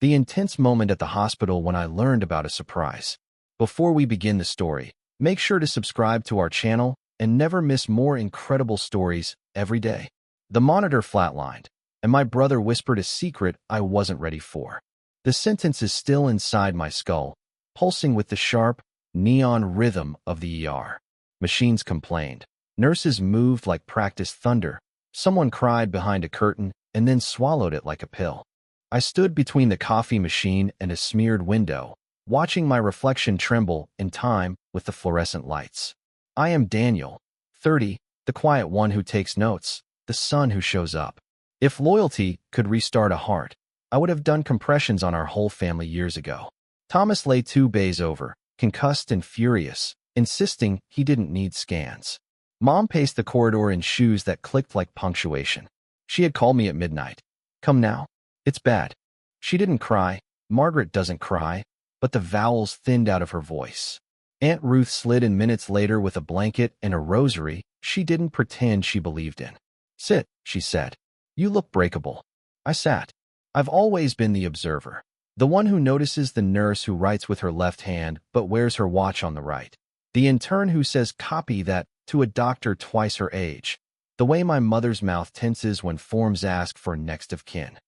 The intense moment at the hospital when I learned about a surprise. Before we begin the story, make sure to subscribe to our channel and never miss more incredible stories every day. The monitor flatlined, and my brother whispered a secret I wasn't ready for. The sentence is still inside my skull, pulsing with the sharp, neon rhythm of the ER. Machines complained. Nurses moved like practiced thunder. Someone cried behind a curtain and then swallowed it like a pill. I stood between the coffee machine and a smeared window, watching my reflection tremble in time with the fluorescent lights. I am Daniel, 30, the quiet one who takes notes, the son who shows up. If loyalty could restart a heart, I would have done compressions on our whole family years ago. Thomas lay 2 bays over, concussed and furious, insisting he didn't need scans. Mom paced the corridor in shoes that clicked like punctuation. She had called me at midnight. Come now. It's bad. She didn't cry. Margaret doesn't cry, but the vowels thinned out of her voice. Aunt Ruth slid in minutes later with a blanket and a rosary she didn't pretend she believed in. Sit, she said. You look breakable. I sat. I've always been the observer. The one who notices the nurse who writes with her left hand but wears her watch on the right. The intern who says copy that to a doctor twice her age. The way my mother's mouth tenses when forms ask for next of kin.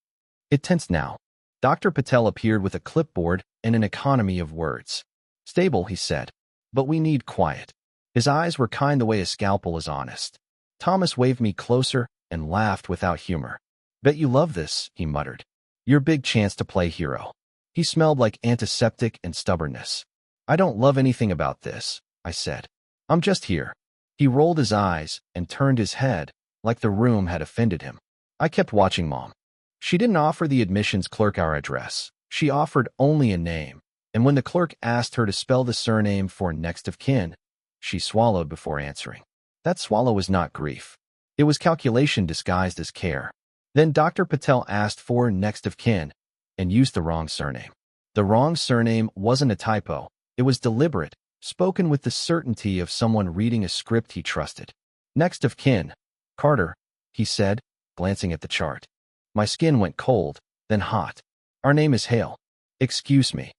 It tensed now. Dr. Patel appeared with a clipboard and an economy of words. Stable, he said, but we need quiet. His eyes were kind the way a scalpel is honest. Thomas waved me closer and laughed without humor. Bet you love this, he muttered. Your big chance to play hero. He smelled like antiseptic and stubbornness. I don't love anything about this, I said. I'm just here. He rolled his eyes and turned his head, like the room had offended him. I kept watching Mom. She didn't offer the admissions clerk our address. She offered only a name, and when the clerk asked her to spell the surname for next of kin, she swallowed before answering. That swallow was not grief. It was calculation disguised as care. Then Dr. Patel asked for next of kin and used the wrong surname. The wrong surname wasn't a typo. It was deliberate, spoken with the certainty of someone reading a script he trusted. Next of kin. Carter, he said, glancing at the chart. My skin went cold, then hot. Our name is Hale. Excuse me,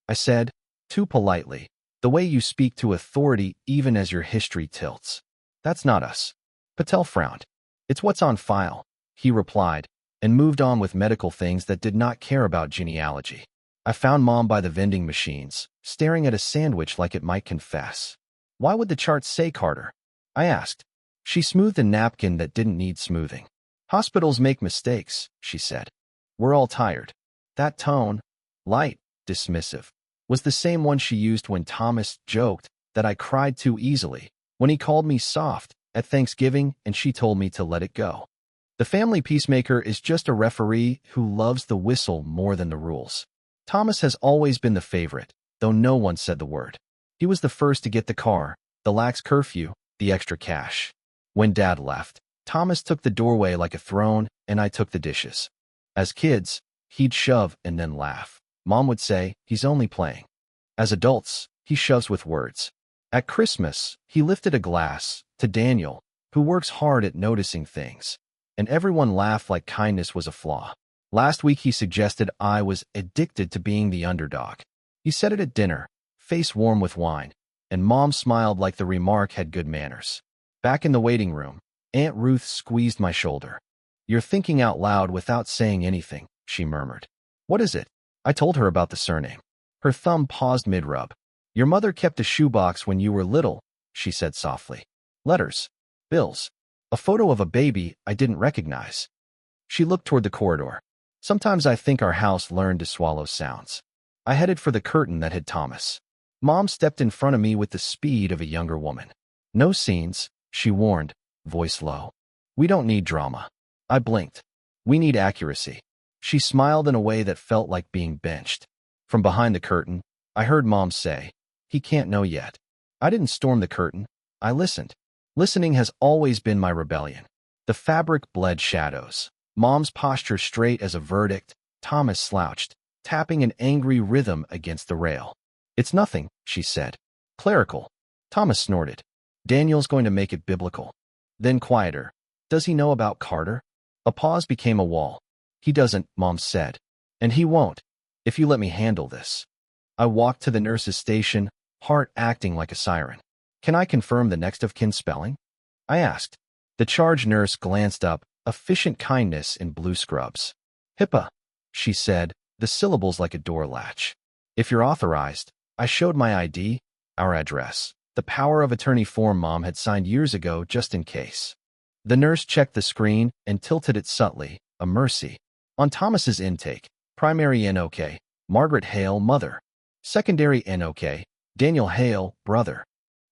I said, too politely, the way you speak to authority even as your history tilts. That's not us. Patel frowned. It's what's on file, he replied, and moved on with medical things that did not care about genealogy. I found Mom by the vending machines, staring at a sandwich like it might confess. Why would the chart say Carter? I asked. She smoothed a napkin that didn't need smoothing. Hospitals make mistakes, she said. We're all tired. That tone, light, dismissive, was the same one she used when Thomas joked that I cried too easily, when he called me soft at Thanksgiving and she told me to let it go. The family peacemaker is just a referee who loves the whistle more than the rules. Thomas has always been the favorite, though no one said the word. He was the first to get the car, the lax curfew, the extra cash. When Dad left, Thomas took the doorway like a throne, and I took the dishes. As kids, he'd shove and then laugh. Mom would say, he's only playing. As adults, he shoves with words. At Christmas, he lifted a glass to Daniel, who works hard at noticing things, and everyone laughed like kindness was a flaw. Last week he suggested I was addicted to being the underdog. He said it at dinner, face warm with wine, and Mom smiled like the remark had good manners. Back in the waiting room, Aunt Ruth squeezed my shoulder. You're thinking out loud without saying anything, she murmured. What is it? I told her about the surname. Her thumb paused mid-rub. Your mother kept a shoebox when you were little, she said softly. Letters. Bills. A photo of a baby I didn't recognize. She looked toward the corridor. Sometimes I think our house learned to swallow sounds. I headed for the curtain that hid Thomas. Mom stepped in front of me with the speed of a younger woman. No scenes, she warned, voice low. We don't need drama. I blinked. We need accuracy. She smiled in a way that felt like being benched. From behind the curtain, I heard Mom say, he can't know yet. I didn't storm the curtain. I listened. Listening has always been my rebellion. The fabric bled shadows. Mom's posture straight as a verdict. Thomas slouched, tapping an angry rhythm against the rail. It's nothing, she said. Clerical. Thomas snorted. Daniel's going to make it biblical. Then quieter. Does he know about Carter? A pause became a wall. He doesn't, Mom said. And he won't. if you let me handle this. I walked to the nurse's station, heart acting like a siren. Can I confirm the next of kin spelling? I asked. The charge nurse glanced up, efficient kindness in blue scrubs. HIPAA, she said, the syllables like a door latch. If you're authorized, I showed my ID, our address, the power of attorney form Mom had signed years ago just in case. The nurse checked the screen and tilted it subtly, a mercy. On Thomas's intake, primary NOK, Margaret Hale, mother. Secondary NOK, Daniel Hale, brother.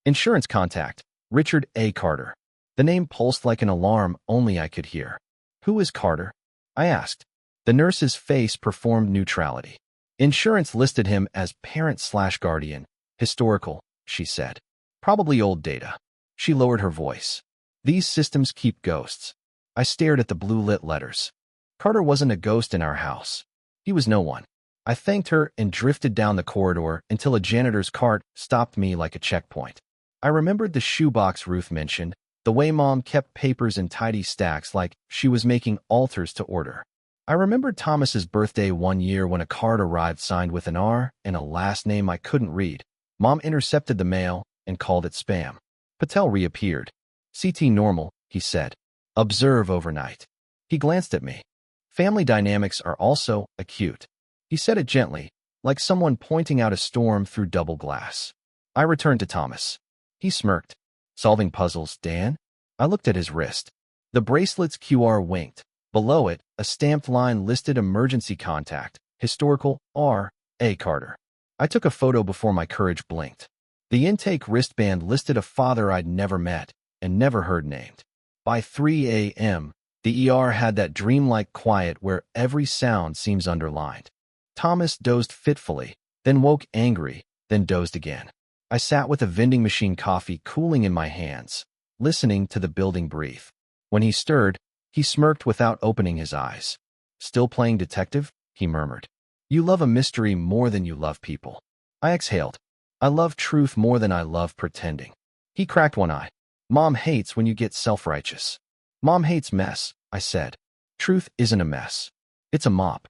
Insurance contact, Richard A. Carter. The name pulsed like an alarm only I could hear. Who is Carter? I asked. The nurse's face performed neutrality. Insurance listed him as parent/guardian. Historical, she said. Probably old data. She lowered her voice. These systems keep ghosts. I stared at the blue-lit letters. Carter wasn't a ghost in our house. He was no one. I thanked her and drifted down the corridor until a janitor's cart stopped me like a checkpoint. I remembered the shoebox Ruth mentioned, the way Mom kept papers in tidy stacks like she was making altars to order. I remembered Thomas's birthday one year when a card arrived signed with an R and a last name I couldn't read. Mom intercepted the mail and called it spam. Patel reappeared. CT normal, he said. Observe overnight. He glanced at me. Family dynamics are also acute. He said it gently, like someone pointing out a storm through double glass. I returned to Thomas. He smirked. Solving puzzles, Dan? I looked at his wrist. The bracelet's QR winked. Below it, a stamped line listed emergency contact, historical, R. A. Carter. I took a photo before my courage blinked. The intake wristband listed a father I'd never met and never heard named. By 3 a.m., the ER had that dreamlike quiet where every sound seems underlined. Thomas dozed fitfully, then woke angry, then dozed again. I sat with a vending machine coffee cooling in my hands, listening to the building breathe. When he stirred, he smirked without opening his eyes. Still playing detective? He murmured. You love a mystery more than you love people. I exhaled. I love truth more than I love pretending. He cracked one eye. Mom hates when you get self-righteous. Mom hates mess, I said. Truth isn't a mess. It's a mop.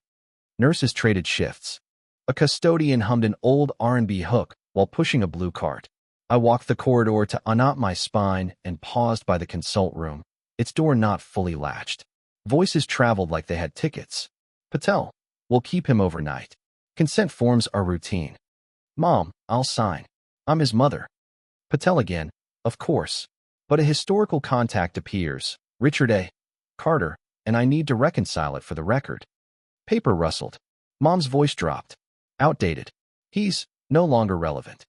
Nurses traded shifts. A custodian hummed an old R&B hook while pushing a blue cart. I walked the corridor to unknot my spine and paused by the consult room, its door not fully latched. Voices traveled like they had tickets. Patel, we'll keep him overnight. Consent forms are routine. Mom, I'll sign. I'm his mother. Patel again, of course. But a historical contact appears, Richard A. Carter, and I need to reconcile it for the record. Paper rustled. Mom's voice dropped. Outdated. He's no longer relevant.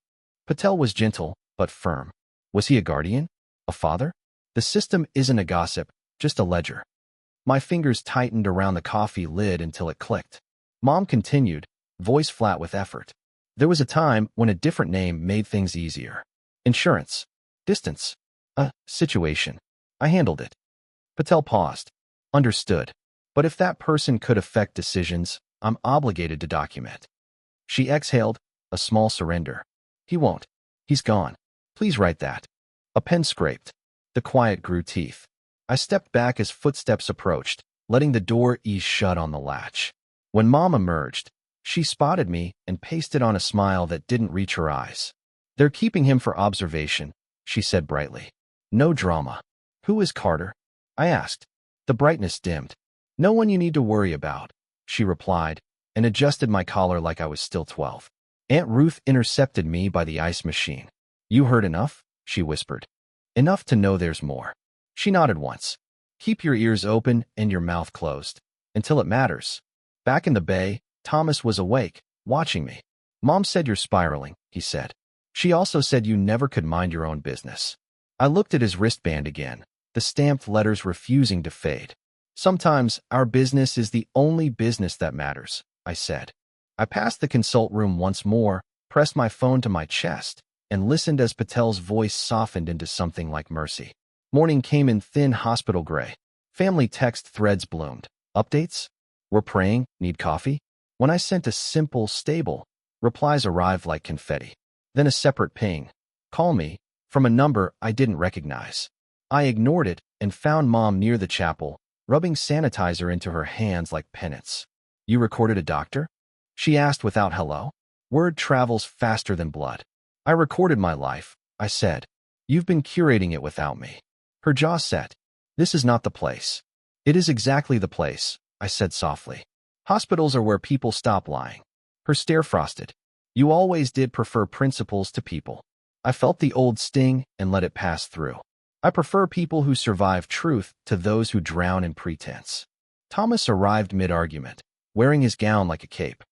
Patel was gentle, but firm. Was he a guardian? A father? The system isn't a gossip, just a ledger. My fingers tightened around the coffee lid until it clicked. Mom continued, voice flat with effort. There was a time when a different name made things easier. Insurance. Distance. A situation. I handled it. Patel paused. Understood. But if that person could affect decisions, I'm obligated to document. She exhaled, a small surrender. He won't. He's gone. Please write that. A pen scraped. The quiet grew teeth. I stepped back as footsteps approached, letting the door ease shut on the latch. When Mom emerged, she spotted me and pasted on a smile that didn't reach her eyes. They're keeping him for observation, she said brightly. No drama. Who is Carter? I asked. The brightness dimmed. No one you need to worry about, she replied, and adjusted my collar like I was still 12. Aunt Ruth intercepted me by the ice machine. You heard enough? She whispered. Enough to know there's more. She nodded once. Keep your ears open and your mouth closed. Until it matters. Back in the bay, Thomas was awake, watching me. Mom said you're spiraling, he said. She also said you never could mind your own business. I looked at his wristband again, the stamped letters refusing to fade. Sometimes our business is the only business that matters, I said. I passed the consult room once more, pressed my phone to my chest, and listened as Patel's voice softened into something like mercy. Morning came in thin hospital gray. Family text threads bloomed. Updates? We're praying, need coffee? When I sent a simple, stable, replies arrived like confetti. Then a separate ping. Call me, from a number I didn't recognize. I ignored it and found Mom near the chapel, rubbing sanitizer into her hands like penance. You recorded a doctor? She asked without hello. Word travels faster than blood. I recorded my life, I said. You've been curating it without me. Her jaw set. This is not the place. It is exactly the place, I said softly. Hospitals are where people stop lying. Her stare frosted. You always did prefer principles to people. I felt the old sting and let it pass through. I prefer people who survive truth to those who drown in pretense. Thomas arrived mid-argument, wearing his gown like a cape.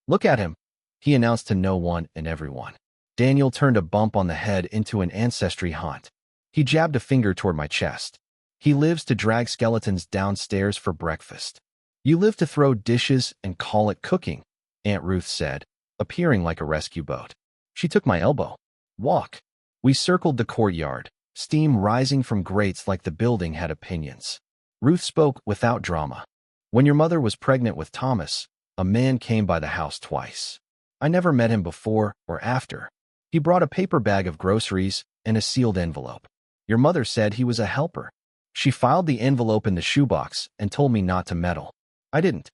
Look at him, he announced to no one and everyone. Daniel turned a bump on the head into an ancestry haunt. He jabbed a finger toward my chest. He lives to drag skeletons downstairs for breakfast. You live to throw dishes and call it cooking, Aunt Ruth said, appearing like a rescue boat. She took my elbow. Walk. We circled the courtyard, steam rising from grates like the building had opinions. Ruth spoke without drama. When your mother was pregnant with Thomas, a man came by the house twice. I never met him before or after. He brought a paper bag of groceries and a sealed envelope. Your mother said he was a helper. She filed the envelope in the shoebox and told me not to meddle. I didn't.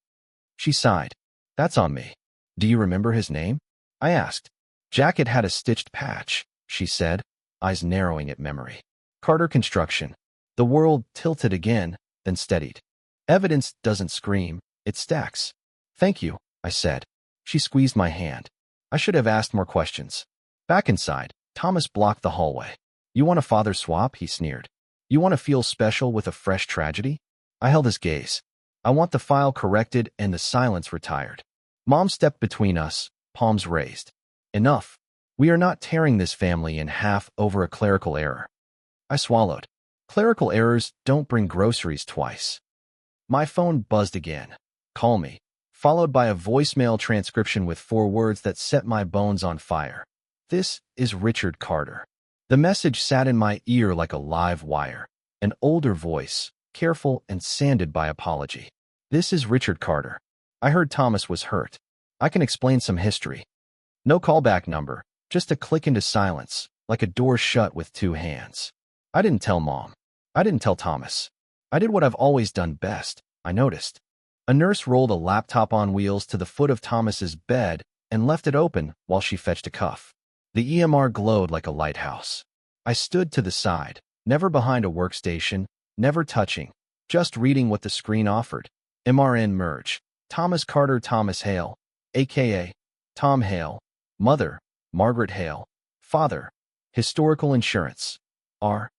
She sighed. That's on me. Do you remember his name? I asked. Jacket had a stitched patch, she said, eyes narrowing at memory. Carter Construction. The world tilted again, then steadied. Evidence doesn't scream, it stacks. Thank you, I said. She squeezed my hand. I should have asked more questions. Back inside, Thomas blocked the hallway. You want a father swap? He sneered. You want to feel special with a fresh tragedy? I held his gaze. I want the file corrected and the silence retired. Mom stepped between us, palms raised. Enough. We are not tearing this family in half over a clerical error. I swallowed. Clerical errors don't bring groceries twice. My phone buzzed again. Call me. Followed by a voicemail transcription with 4 words that set my bones on fire. This is Richard Carter. The message sat in my ear like a live wire. An older voice, careful and sanded by apology. This is Richard Carter. I heard Thomas was hurt. I can explain some history. No callback number, just a click into silence, like a door shut with 2 hands. I didn't tell Mom. I didn't tell Thomas. I did what I've always done best, I noticed. A nurse rolled a laptop on wheels to the foot of Thomas's bed and left it open while she fetched a cuff. The EMR glowed like a lighthouse. I stood to the side, never behind a workstation, never touching, just reading what the screen offered. MRN merge. Thomas Carter Thomas Hale, a.k.a. Tom Hale. Mother, Margaret Hale. Father, Historical Insurance. R.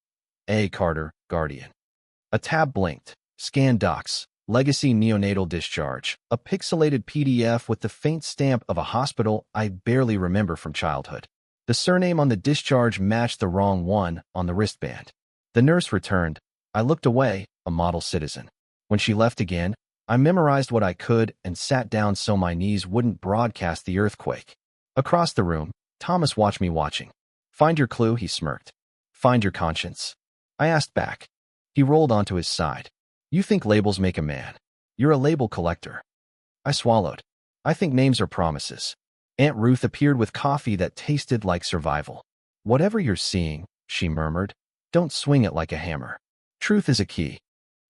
A. Carter, Guardian. A tab blinked. Scan docs. Legacy neonatal discharge. A pixelated PDF with the faint stamp of a hospital I barely remember from childhood. The surname on the discharge matched the wrong one on the wristband. The nurse returned. I looked away, a model citizen. When she left again, I memorized what I could and sat down so my knees wouldn't broadcast the earthquake. Across the room, Thomas watched me watching. Find your clue, he smirked. Find your conscience. I asked back. He rolled onto his side. You think labels make a man. You're a label collector. I swallowed. I think names are promises. Aunt Ruth appeared with coffee that tasted like survival. Whatever you're seeing, she murmured, don't swing it like a hammer. Truth is a key.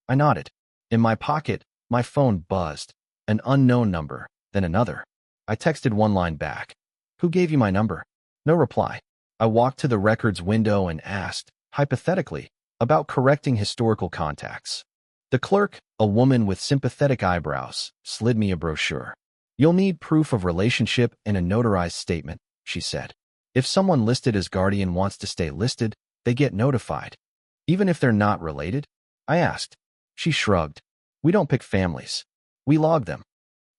I nodded. In my pocket, my phone buzzed. An unknown number, then another. I texted one line back. Who gave you my number? No reply. I walked to the records window and asked, hypothetically, about correcting historical contacts. The clerk, a woman with sympathetic eyebrows, slid me a brochure. You'll need proof of relationship and a notarized statement, she said. If someone listed as guardian wants to stay listed, they get notified. Even if they're not related? I asked. She shrugged. We don't pick families. We log them.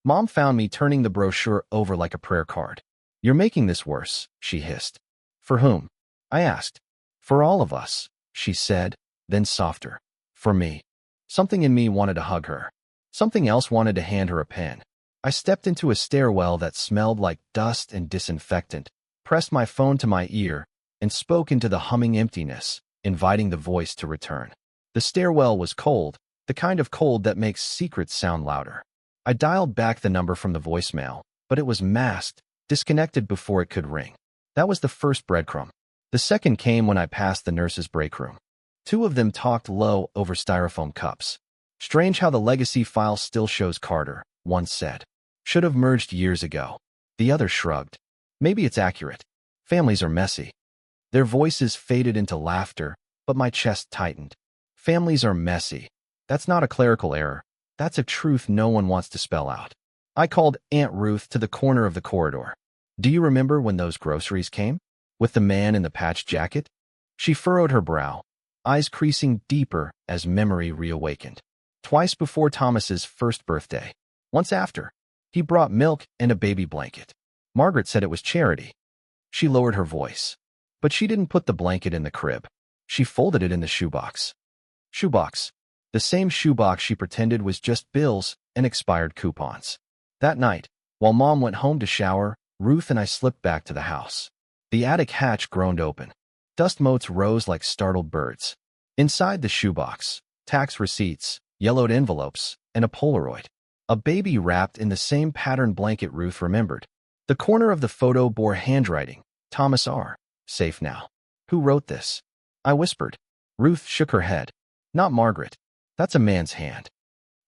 Mom found me turning the brochure over like a prayer card. You're making this worse, she hissed. For whom? I asked. For all of us, she said, then softer. For me. Something in me wanted to hug her. Something else wanted to hand her a pen. I stepped into a stairwell that smelled like dust and disinfectant, pressed my phone to my ear, and spoke into the humming emptiness, inviting the voice to return. The stairwell was cold, the kind of cold that makes secrets sound louder. I dialed back the number from the voicemail, but it was masked, disconnected before it could ring. That was the first breadcrumb. The second came when I passed the nurse's break room. 2 of them talked low over styrofoam cups. Strange how the legacy file still shows Carter, one said. Should have merged years ago. The other shrugged. Maybe it's accurate. Families are messy. Their voices faded into laughter, but my chest tightened. Families are messy. That's not a clerical error. That's a truth no one wants to spell out. I called Aunt Ruth to the corner of the corridor. Do you remember when those groceries came? With the man in the patched jacket? She furrowed her brow, eyes creasing deeper as memory reawakened. Twice before Thomas's first birthday. Once after. He brought milk and a baby blanket. Margaret said it was charity. She lowered her voice. But she didn't put the blanket in the crib. She folded it in the shoebox. Shoebox. The same shoebox she pretended was just bills and expired coupons. That night, while Mom went home to shower, Ruth and I slipped back to the house. The attic hatch groaned open. Dust motes rose like startled birds. Inside the shoebox, tax receipts, yellowed envelopes, and a Polaroid. A baby wrapped in the same patterned blanket Ruth remembered. The corner of the photo bore handwriting. Thomas R. Safe now. Who wrote this? I whispered. Ruth shook her head. Not Margaret. That's a man's hand.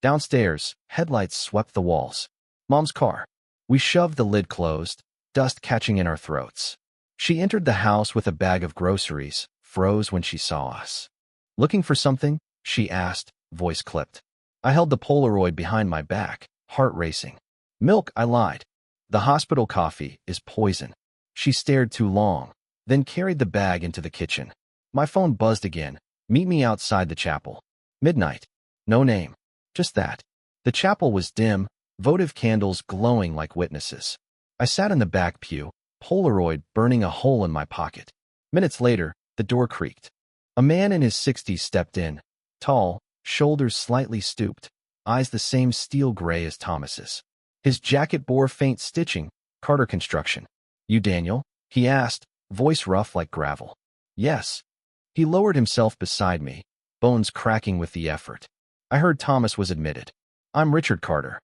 Downstairs, headlights swept the walls. Mom's car. We shoved the lid closed, dust catching in our throats. She entered the house with a bag of groceries, froze when she saw us. Looking for something? She asked, voice clipped. I held the Polaroid behind my back, heart racing. Milk, I lied. The hospital coffee is poison. She stared too long, then carried the bag into the kitchen. My phone buzzed again. Meet me outside the chapel. Midnight. No name. Just that. The chapel was dim, votive candles glowing like witnesses. I sat in the back pew, Polaroid burning a hole in my pocket. Minutes later, the door creaked. A man in his 60s stepped in, tall, shoulders slightly stooped, eyes the same steel gray as Thomas's. His jacket bore faint stitching, Carter construction. You Daniel? He asked, voice rough like gravel. Yes. He lowered himself beside me, bones cracking with the effort. I heard Thomas was admitted. I'm Richard Carter.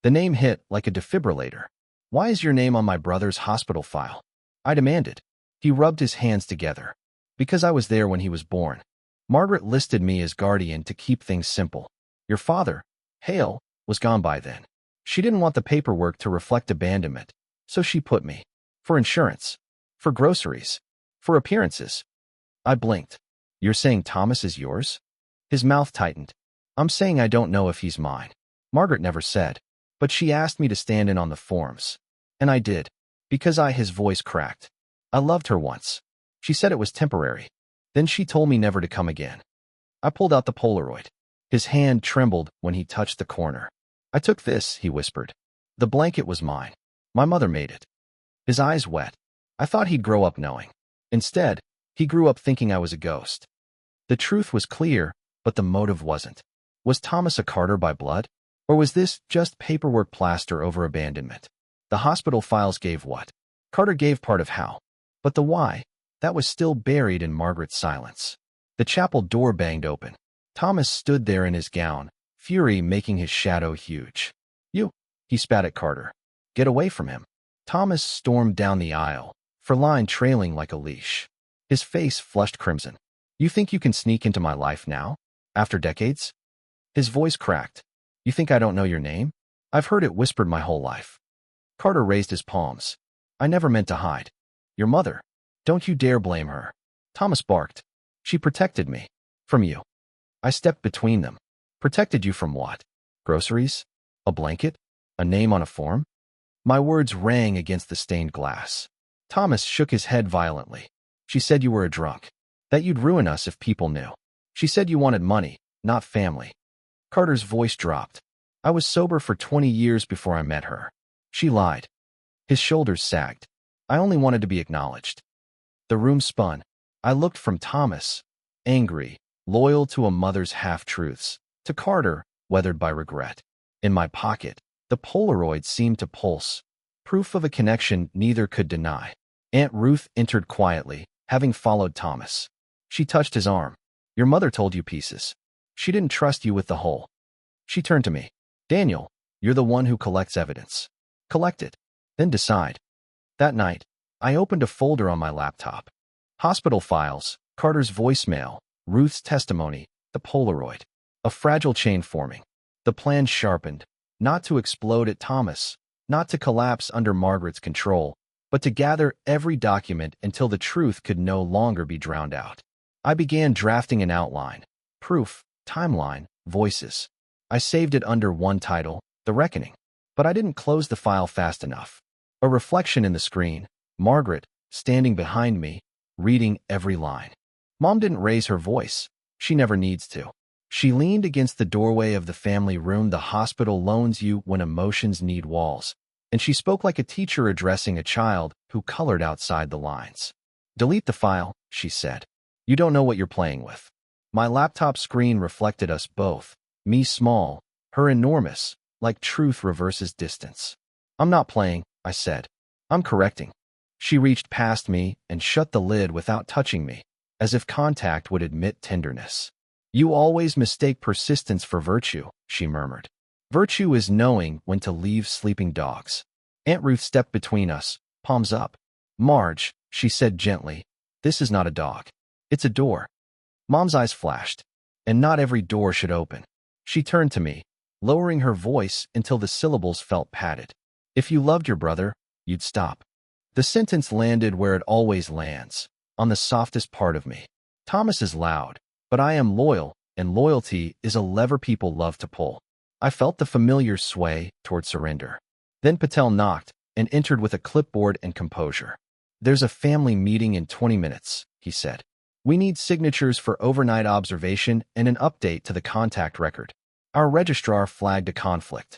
The name hit like a defibrillator. Why is your name on my brother's hospital file? I demanded. He rubbed his hands together. Because I was there when he was born. Margaret listed me as guardian to keep things simple. Your father, Hale, was gone by then. She didn't want the paperwork to reflect abandonment, so she put me. For insurance. For groceries. For appearances. I blinked. You're saying Thomas is yours? His mouth tightened. I'm saying I don't know if he's mine. Margaret never said, but she asked me to stand in on the forms. And I did. Because his voice cracked. I loved her once. She said it was temporary. Then she told me never to come again. I pulled out the Polaroid. His hand trembled when he touched the corner. I took this, he whispered. The blanket was mine. My mother made it. His eyes wet. I thought he'd grow up knowing. Instead, he grew up thinking I was a ghost. The truth was clear, but the motive wasn't. Was Thomas a Carter by blood? Or was this just paperwork plaster over abandonment? The hospital files gave what? Carter gave part of how. But the why? That was still buried in Margaret's silence. The chapel door banged open. Thomas stood there in his gown, fury making his shadow huge. You, he spat at Carter. Get away from him. Thomas stormed down the aisle, Furline trailing like a leash. His face flushed crimson. You think you can sneak into my life now? After decades? His voice cracked. You think I don't know your name? I've heard it whispered my whole life. Carter raised his palms. I never meant to hide. Your mother. Don't you dare blame her. Thomas barked. She protected me. From you. I stepped between them. Protected you from what? Groceries? A blanket? A name on a form? My words rang against the stained glass. Thomas shook his head violently. She said you were a drunk. That you'd ruin us if people knew. She said you wanted money, not family. Carter's voice dropped. I was sober for 20 years before I met her. She lied. His shoulders sagged. I only wanted to be acknowledged. The room spun. I looked from Thomas, angry, loyal to a mother's half-truths, to Carter, weathered by regret. In my pocket, the Polaroid seemed to pulse, proof of a connection neither could deny. Aunt Ruth entered quietly, having followed Thomas. She touched his arm. Your mother told you pieces. She didn't trust you with the whole. She turned to me. Daniel, you're the one who collects evidence. Collect it, then decide. That night, I opened a folder on my laptop. Hospital files, Carter's voicemail, Ruth's testimony, the Polaroid. A fragile chain forming. The plan sharpened, not to explode at Thomas, not to collapse under Margaret's control, but to gather every document until the truth could no longer be drowned out. I began drafting an outline, proof, timeline, voices. I saved it under one title, The Reckoning. But I didn't close the file fast enough. A reflection in the screen, Margaret, standing behind me, reading every line. Mom didn't raise her voice. She never needs to. She leaned against the doorway of the family room the hospital loans you when emotions need walls, and she spoke like a teacher addressing a child who colored outside the lines. "Delete the file," she said. "You don't know what you're playing with." My laptop screen reflected us both, me small, her enormous, like truth reverses distance. "I'm not playing," I said. "I'm correcting." She reached past me and shut the lid without touching me, as if contact would admit tenderness. "You always mistake persistence for virtue," she murmured. "Virtue is knowing when to leave sleeping dogs." Aunt Ruth stepped between us, palms up. "Marge," she said gently, "this is not a dog. It's a door." Mom's eyes flashed. "And not every door should open." She turned to me, lowering her voice until the syllables felt padded. "If you loved your brother, you'd stop." The sentence landed where it always lands, on the softest part of me. Thomas is loud, but I am loyal, and loyalty is a lever people love to pull. I felt the familiar sway toward surrender. Then Patel knocked and entered with a clipboard and composure. "There's a family meeting in 20 minutes, he said. "We need signatures for overnight observation and an update to the contact record." Our registrar flagged a conflict.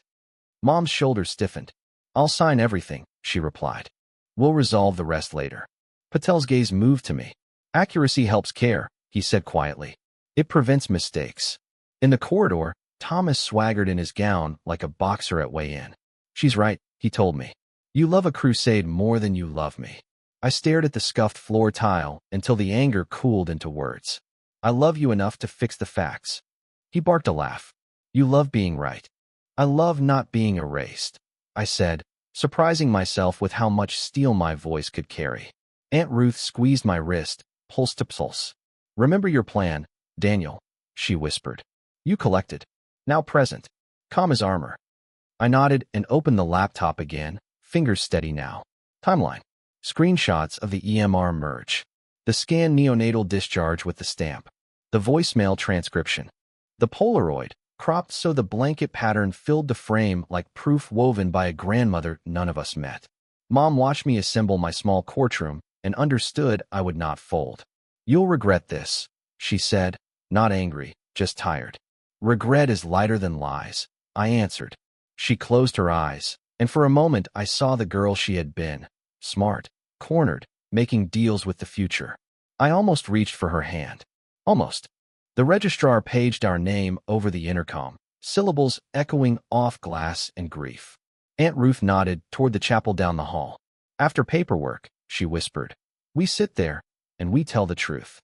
Mom's shoulders stiffened. "I'll sign everything," she replied. "We'll resolve the rest later." Patel's gaze moved to me. "Accuracy helps care," he said quietly. "It prevents mistakes." In the corridor, Thomas swaggered in his gown like a boxer at weigh-in. "She's right," he told me. "You love a crusade more than you love me." I stared at the scuffed floor tile until the anger cooled into words. "I love you enough to fix the facts." He barked a laugh. "You love being right." "I love not being erased," I said, surprising myself with how much steel my voice could carry. Aunt Ruth squeezed my wrist, pulse to pulse. "Remember your plan, Daniel," she whispered. "You collected. Now present. Calm as armor." I nodded and opened the laptop again, fingers steady now. Timeline. Screenshots of the EMR merge. The scanned neonatal discharge with the stamp. The voicemail transcription. The Polaroid, cropped so the blanket pattern filled the frame like proof woven by a grandmother none of us met. Mom watched me assemble my small courtroom and understood I would not fold. "You'll regret this," she said, not angry, just tired. "Regret is lighter than lies," I answered. She closed her eyes, and for a moment I saw the girl she had been. Smart, cornered, making deals with the future. I almost reached for her hand. Almost. The registrar paged our name over the intercom, syllables echoing off glass and grief. Aunt Ruth nodded toward the chapel down the hall. "After paperwork," she whispered. "We sit there, and we tell the truth."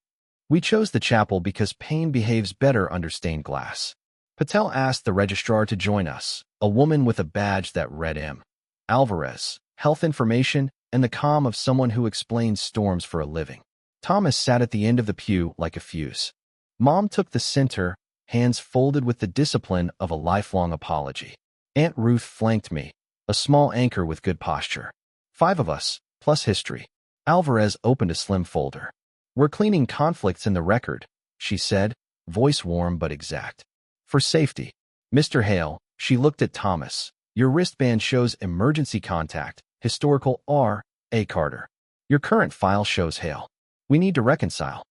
We chose the chapel because pain behaves better under stained glass. Patel asked the registrar to join us, a woman with a badge that read M. Alvarez, health information, and the calm of someone who explains storms for a living. Thomas sat at the end of the pew like a fuse. Mom took the center, hands folded with the discipline of a lifelong apology. Aunt Ruth flanked me, a small anchor with good posture. 5 of us, plus history. Alvarez opened a slim folder. "We're cleaning conflicts in the record," she said, voice warm but exact. "For safety. Mr. Hale," she looked at Thomas, "your wristband shows emergency contact, historical R.A. Carter. Your current file shows Hale. We need to reconcile."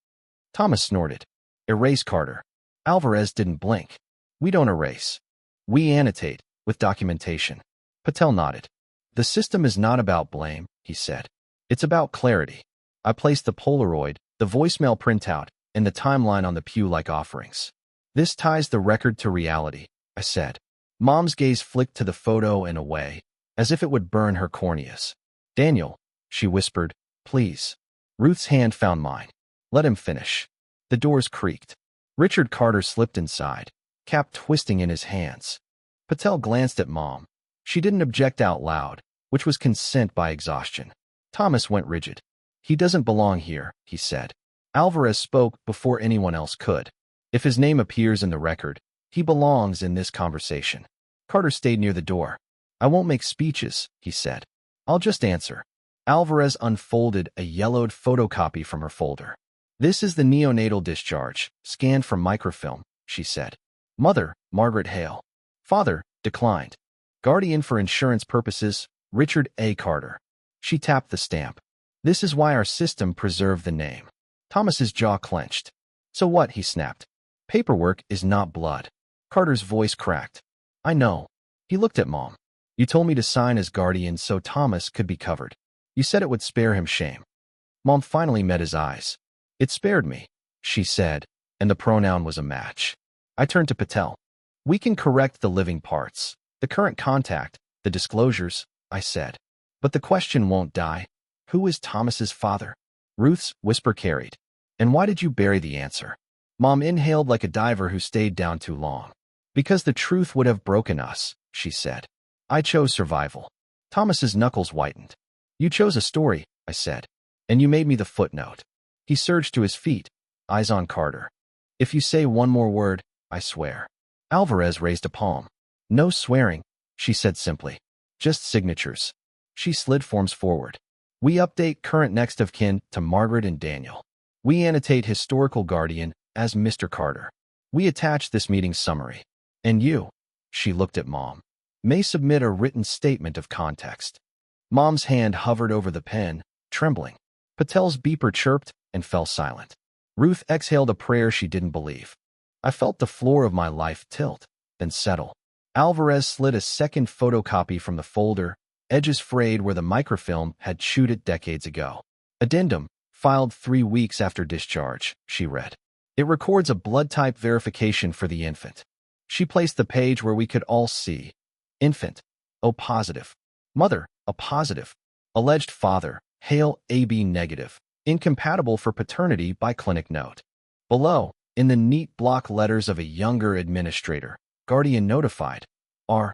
Thomas snorted. "Erase Carter." Alvarez didn't blink. "We don't erase. We annotate, with documentation." Patel nodded. "The system is not about blame," he said. "It's about clarity." I placed the Polaroid, the voicemail printout, and the timeline on the pew like offerings. "This ties the record to reality," I said. Mom's gaze flicked to the photo and away, as if it would burn her corneas. "Daniel," she whispered, "please." Ruth's hand found mine. "Let him finish." The doors creaked. Richard Carter slipped inside, cap twisting in his hands. Patel glanced at Mom. She didn't object out loud, which was consent by exhaustion. Thomas went rigid. "He doesn't belong here," he said. Alvarez spoke before anyone else could. "If his name appears in the record, he belongs in this conversation." Carter stayed near the door. I won't make speeches, he said. I'll just answer. Alvarez unfolded a yellowed photocopy from her folder. This is the neonatal discharge, scanned from microfilm, she said. Mother, Margaret Hale. Father, declined. Guardian for insurance purposes, Richard A. Carter. She tapped the stamp. This is why our system preserved the name. Thomas's jaw clenched. So what, he snapped. Paperwork is not blood. Carter's voice cracked. I know. He looked at Mom. You told me to sign as guardian so Thomas could be covered. You said it would spare him shame. Mom finally met his eyes. It spared me, she said, and the pronoun was a match. I turned to Patel. We can correct the living parts, the current contact, the disclosures, I said. But the question won't die. Who is Thomas's father? Ruth's whisper carried. And why did you bury the answer? Mom inhaled like a diver who stayed down too long. Because the truth would have broken us, she said. I chose survival. Thomas's knuckles whitened. You chose a story, I said. And you made me the footnote. He surged to his feet, eyes on Carter. If you say one more word, I swear. Alvarez raised a palm. No swearing, she said simply. Just signatures. She slid forms forward. We update current next of kin to Margaret and Daniel. We annotate historical guardian as Mr. Carter. We attach this meeting summary. And you, she looked at Mom, may submit a written statement of context. Mom's hand hovered over the pen, trembling. Patel's beeper chirped and fell silent. Ruth exhaled a prayer she didn't believe. I felt the floor of my life tilt, then settle. Alvarez slid a second photocopy from the folder, edges frayed where the microfilm had chewed it decades ago. Addendum, filed 3 weeks after discharge, she read. It records a blood type verification for the infant. She placed the page where we could all see. Infant, O positive. Mother, A positive. Alleged father, Hale AB negative. Incompatible for paternity by clinic note. Below, in the neat block letters of a younger administrator, guardian notified, R.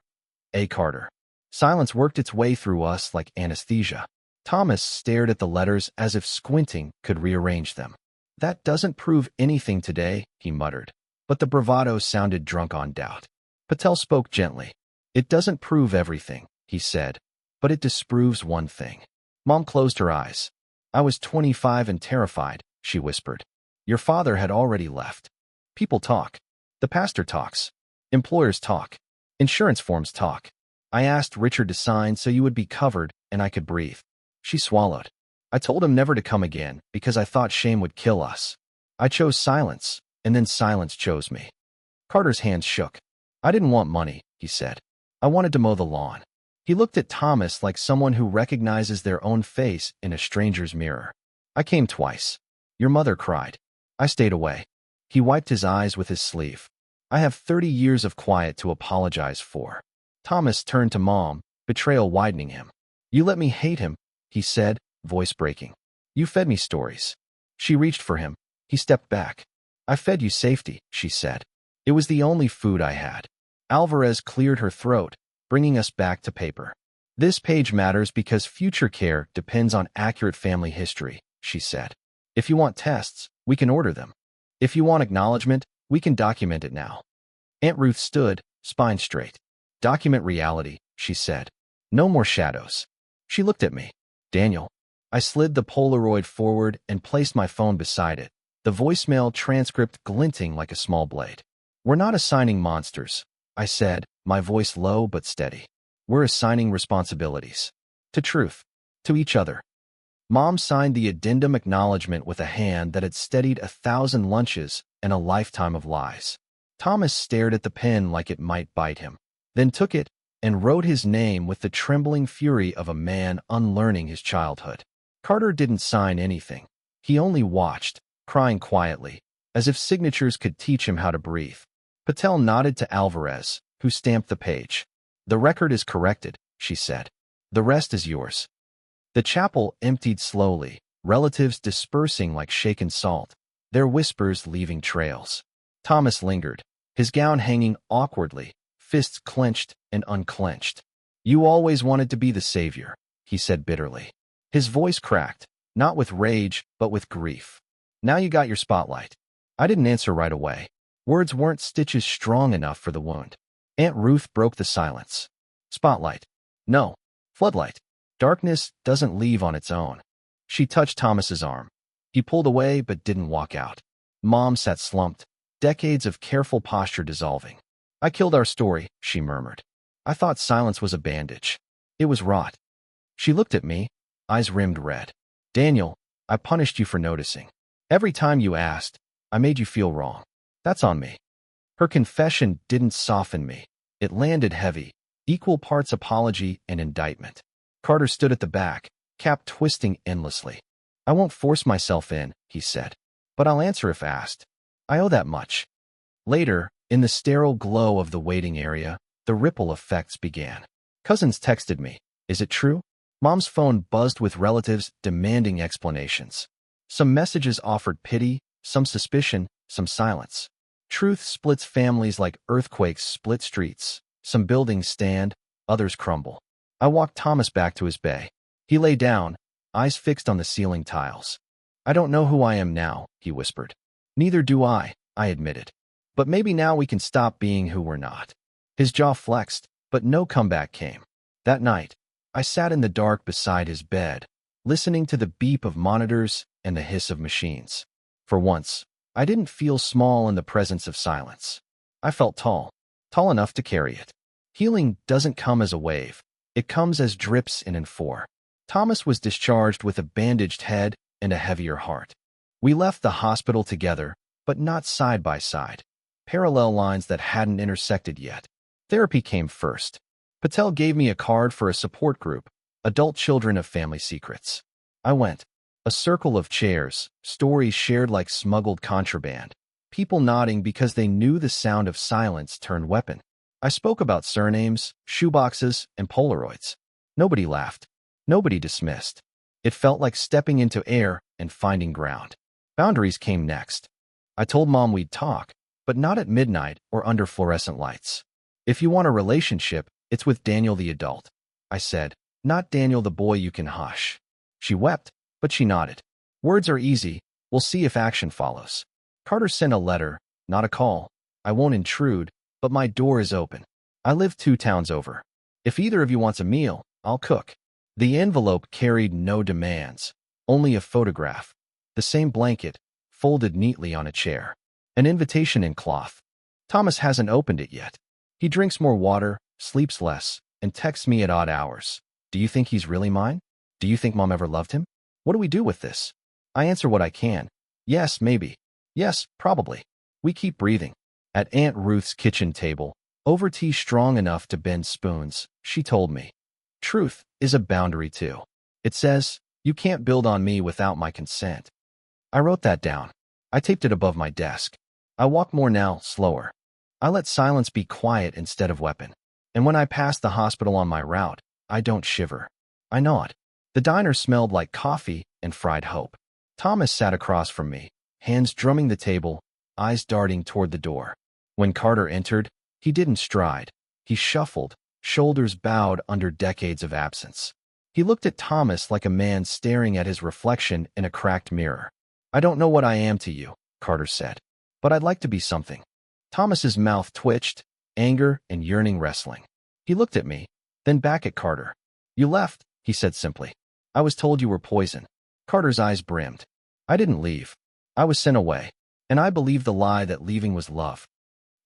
A. Carter. Silence worked its way through us like anesthesia. Thomas stared at the letters as if squinting could rearrange them. That doesn't prove anything today, he muttered. But the bravado sounded drunk on doubt. Patel spoke gently. It doesn't prove everything, he said, but it disproves one thing. Mom closed her eyes. I was 25 and terrified, she whispered. Your father had already left. People talk. The pastor talks. Employers talk. Insurance forms talk. I asked Richard to sign so you would be covered and I could breathe. She swallowed. I told him never to come again because I thought shame would kill us. I chose silence, and then silence chose me. Carter's hands shook. I didn't want money, he said. I wanted to mow the lawn. He looked at Thomas like someone who recognizes their own face in a stranger's mirror. I came twice. Your mother cried. I stayed away. He wiped his eyes with his sleeve. I have 30 years of quiet to apologize for. Thomas turned to Mom, betrayal widening him. You let me hate him, he said, voice breaking. You fed me stories. She reached for him. He stepped back. I fed you safety, she said. It was the only food I had. Alvarez cleared her throat, bringing us back to paper. This page matters because future care depends on accurate family history, she said. If you want tests, we can order them. If you want acknowledgement, we can document it now. Aunt Ruth stood, spine straight. Document reality, she said. No more shadows. She looked at me. Daniel. I slid the Polaroid forward and placed my phone beside it, the voicemail transcript glinting like a small blade. We're not assigning monsters, I said, my voice low but steady. We're assigning responsibilities. To truth. To each other. Mom signed the addendum acknowledgement with a hand that had steadied 1,000 lunches and a lifetime of lies. Thomas stared at the pen like it might bite him, then took it and wrote his name with the trembling fury of a man unlearning his childhood. Carter didn't sign anything. He only watched, crying quietly, as if signatures could teach him how to breathe. Patel nodded to Alvarez, who stamped the page. The record is corrected, she said. The rest is yours. The chapel emptied slowly, relatives dispersing like shaken salt, their whispers leaving trails. Thomas lingered, his gown hanging awkwardly, fists clenched and unclenched. You always wanted to be the savior, he said bitterly. His voice cracked, not with rage, but with grief. Now you got your spotlight. I didn't answer right away. Words weren't stitches strong enough for the wound. Aunt Ruth broke the silence. Spotlight. No. Floodlight. Darkness doesn't leave on its own. She touched Thomas's arm. He pulled away but didn't walk out. Mom sat slumped, decades of careful posture dissolving. I killed our story, she murmured. I thought silence was a bandage. It was rot. She looked at me, eyes rimmed red. Daniel, I punished you for noticing. Every time you asked, I made you feel wrong. That's on me. Her confession didn't soften me. It landed heavy, equal parts apology and indictment. Carter stood at the back, cap twisting endlessly. I won't force myself in, he said. But I'll answer if asked. I owe that much. Later, in the sterile glow of the waiting area, the ripple effects began. Cousins texted me. Is it true? Mom's phone buzzed with relatives demanding explanations. Some messages offered pity, some suspicion, some silence. Truth splits families like earthquakes split streets. Some buildings stand, others crumble. I walked Thomas back to his bay. He lay down, eyes fixed on the ceiling tiles. I don't know who I am now, he whispered. Neither do I admitted. But maybe now we can stop being who we're not. His jaw flexed, but no comeback came. That night, I sat in the dark beside his bed, listening to the beep of monitors and the hiss of machines. For once, I didn't feel small in the presence of silence. I felt tall enough to carry it. Healing doesn't come as a wave. It comes as drips in and for. Thomas was discharged with a bandaged head and a heavier heart. We left the hospital together, but not side by side. Parallel lines that hadn't intersected yet. Therapy came first. Patel gave me a card for a support group, Adult Children of Family Secrets. I went. A circle of chairs, stories shared like smuggled contraband. People nodding because they knew the sound of silence turned weapon. I spoke about surnames, shoeboxes, and Polaroids. Nobody laughed. Nobody dismissed. It felt like stepping into air and finding ground. Boundaries came next. I told Mom we'd talk, but not at midnight or under fluorescent lights. If you want a relationship, it's with Daniel the adult, I said, not Daniel the boy you can hush. She wept, but she nodded. Words are easy. We'll see if action follows. Carter sent a letter, not a call. I won't intrude, but my door is open. I live 2 towns over. If either of you wants a meal, I'll cook. The envelope carried no demands, only a photograph. The same blanket, folded neatly on a chair. An invitation in cloth. Thomas hasn't opened it yet. He drinks more water, sleeps less, and texts me at odd hours. Do you think he's really mine? Do you think Mom ever loved him? What do we do with this? I answer what I can. Yes, maybe. Yes, probably. We keep breathing. At Aunt Ruth's kitchen table, over tea strong enough to bend spoons, she told me. Truth is a boundary too. It says, you can't build on me without my consent. I wrote that down. I taped it above my desk. I walk more now, slower. I let silence be quiet instead of weapon. And when I pass the hospital on my route, I don't shiver. I nod. The diner smelled like coffee and fried hope. Thomas sat across from me, hands drumming the table, eyes darting toward the door. When Carter entered, he didn't stride. He shuffled, shoulders bowed under decades of absence. He looked at Thomas like a man staring at his reflection in a cracked mirror. I don't know what I am to you, Carter said, but I'd like to be something. Thomas's mouth twitched, anger and yearning wrestling. He looked at me, then back at Carter. You left, he said simply. I was told you were poison. Carter's eyes brimmed. I didn't leave. I was sent away, and I believed the lie that leaving was love.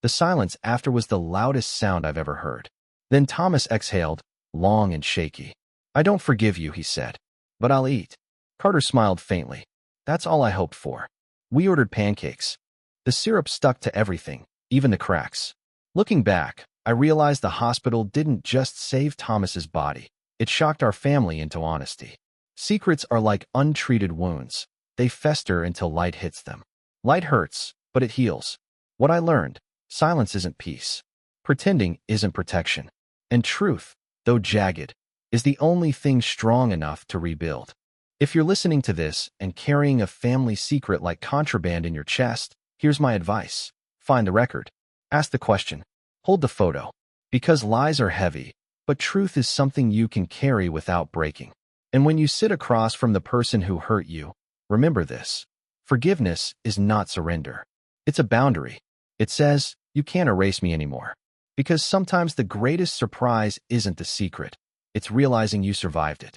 The silence after was the loudest sound I've ever heard. Then Thomas exhaled, long and shaky. I don't forgive you, he said, but I'll eat. Carter smiled faintly. That's all I hoped for. We ordered pancakes. The syrup stuck to everything, even the cracks. Looking back, I realized the hospital didn't just save Thomas's body. It shocked our family into honesty. Secrets are like untreated wounds. They fester until light hits them. Light hurts, but it heals. What I learned, silence isn't peace. Pretending isn't protection. And truth, though jagged, is the only thing strong enough to rebuild. If you're listening to this and carrying a family secret like contraband in your chest, here's my advice. Find the record. Ask the question. Hold the photo. Because lies are heavy, but truth is something you can carry without breaking. And when you sit across from the person who hurt you, remember this. Forgiveness is not surrender. It's a boundary. It says, you can't erase me anymore. Because sometimes the greatest surprise isn't the secret. It's realizing you survived it.